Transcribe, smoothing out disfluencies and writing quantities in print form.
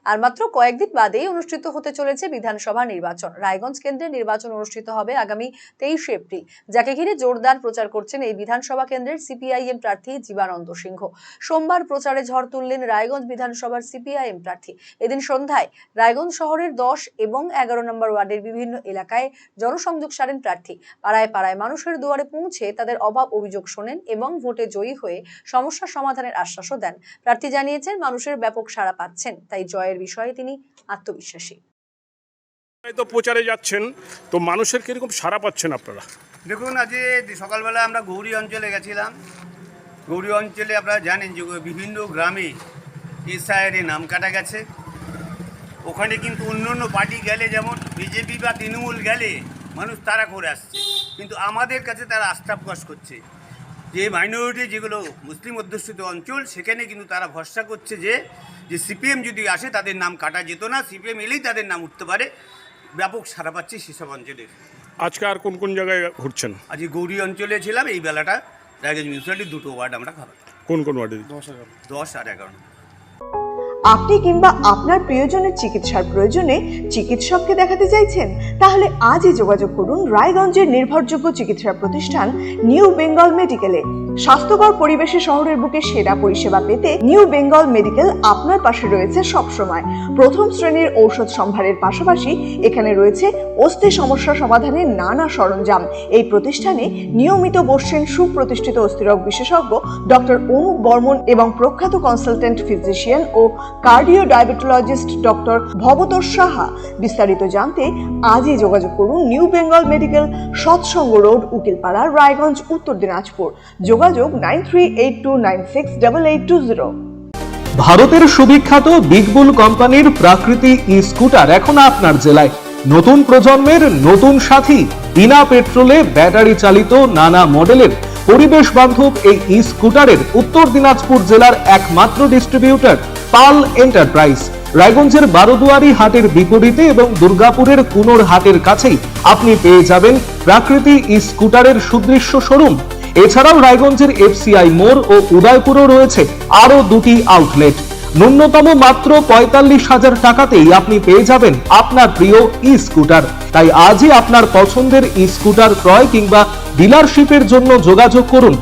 আর মাত্র কয়েকদিন বাদেই অনুষ্ঠিত হতে চলেছে বিধানসভা নির্বাচন। রায়গঞ্জ কেন্দ্রে নির্বাচন অনুষ্ঠিত হবে আগামী 23 এপ্রিল, যাকে ঘিরে জোরদার প্রচার করছেন এই বিধানসভা কেন্দ্রের সিপিআইএম প্রার্থী জীবানন্দ সিংহ। সোমবার প্রচারে ঝড় তুললেন রায়গঞ্জ বিধানসভার সিপিআইএম প্রার্থী। এদিন সন্ধ্যায় রায়গঞ্জ শহরের 10 এবং 11 নম্বর ওয়ার্ডের বিভিন্ন এলাকায় জনসংযোগ সারেন প্রার্থী। পাড়ায় পাড়ায় মানুষের দুয়ারে পৌঁছে তাদের অভাব অভিযোগ শোনেন এবং ভোটে জয়ী হয়ে সমস্যা সমাধানের আশ্বাসও দেন। প্রার্থী জানিয়েছেন মানুষের ব্যাপক সাড়া পাচ্ছেন, তাই জয়ের বিষয়ে তিনি আত্মবিশ্বাসী। তো প্রচারে যাচ্ছেন, তো মানুষের কিরকম সাড়া পাচ্ছেন আপনারা? দেখুন, আজ সকালবেলা আমরা গৌরী অঞ্চলে গেছিলাম। গৌরী অঞ্চলে আপনারা জানেন যে বিভিন্ন গ্রামে এসআইয়ের নাম কাটা গেছে। ওখানে কিন্তু অন্য পার্টি গেলে, যেমন বিজেপি বা তৃণমূল গেলে মানুষ তারা করে আসছে, কিন্তু আমাদের কাছে তারা আস্থা প্রকাশ করছে যে মাইনরিটি যেগুলো মুসলিম অধ্যুষিত অঞ্চল, সেখানে কিন্তু তারা ভরসা করছে যে সিপিএম যদি আসে তাদের নাম কাটা যেত না, সিপিএম এলেই তাদের নাম উঠতে পারে। ব্যাপক সাড়া পাচ্ছে সেসব অঞ্চলের। আজকে আর কোন কোন জায়গায় ঘুরছেন? আজকে গৌরী অঞ্চলে ছিলাম। এই বেলাটা রায়গঞ্জ মিউনিসিপ্যালিটির 2টো ওয়ার্ড আমরা খাবার। কোন কোন ওয়ার্ডে? 10 আর 11। আপনি কিংবা আপনার প্রিয়জনের চিকিৎসার প্রয়োজনে চিকিৎসককে দেখাতে চাইছেন? তাহলে আজই যোগাযোগ করুন রায়গঞ্জের নির্ভরযোগ্য চিকিৎসা প্রতিষ্ঠান নিউ বেঙ্গল মেডিকেলে। স্বাস্থ্যকর পরিবেশে শহরের বুকে সেরা পরিষেবা পেতে নিউ বেঙ্গল মেডিকেল আপনার পাশে রয়েছে সবসময়। প্রথম শ্রেণীর ঔষধ সম্ভারের পাশাপাশি এখানে রয়েছে অস্থি সমস্যা সমাধানের নানা সরঞ্জাম। এই প্রতিষ্ঠানে নিয়মিত বসছেন সুপ্রতিষ্ঠিত অস্থিরোগ বিশেষজ্ঞ ডক্টর অনুপ বর্মন এবং প্রখ্যাত কনসালটেন্ট ফিজিশিয়ান ও cardio diabetologist doctor Bhabatosh Saha. বিস্তারিত জানতে আজই যোগাযোগ করুন new Bengal medical, Satsang road, Ukilpara, Raiganj, Uttar Dinajpur. যোগাযোগ 9382968820। ভারতের সুবিখ্যাত বিগ বুল কোম্পানির প্রাকৃতিক ই স্কুটার এখন আপনার জেলায়। নতুন প্রজন্মের নতুন সাথী, বিনা পেট্রোলে ব্যাটারি চালিত নানা মডেলের পরিবেশ বান্ধব এই ই স্কুটারের উত্তর দিনাজপুর জেলার একমাত্র ডিস্ট্রিবিউটর পাল এন্টারপ্রাইজ। রায়গঞ্জের বারোদুয়ারি হাটের বিপরীতে এবং দুর্গাপুরের কুনোর হাটের কাছেই আপনি পেয়ে যাবেন প্রাকৃতিক ই স্কুটারের সুদৃশ্য শোরুম। এছাড়াও রায়গঞ্জের এফসিআই মোড় ও উদয়পুরও রয়েছে আরো 2টি আউটলেট। ন্যূনতম মাত্র 45,000 টাকাতেই আপনি পেয়ে যাবেন আপনার প্রিয় ই স্কুটার। তাই আজই আপনার পছন্দের ই স্কুটার ক্রয় কিংবা ডিলারশিপের জন্য যোগাযোগ করুন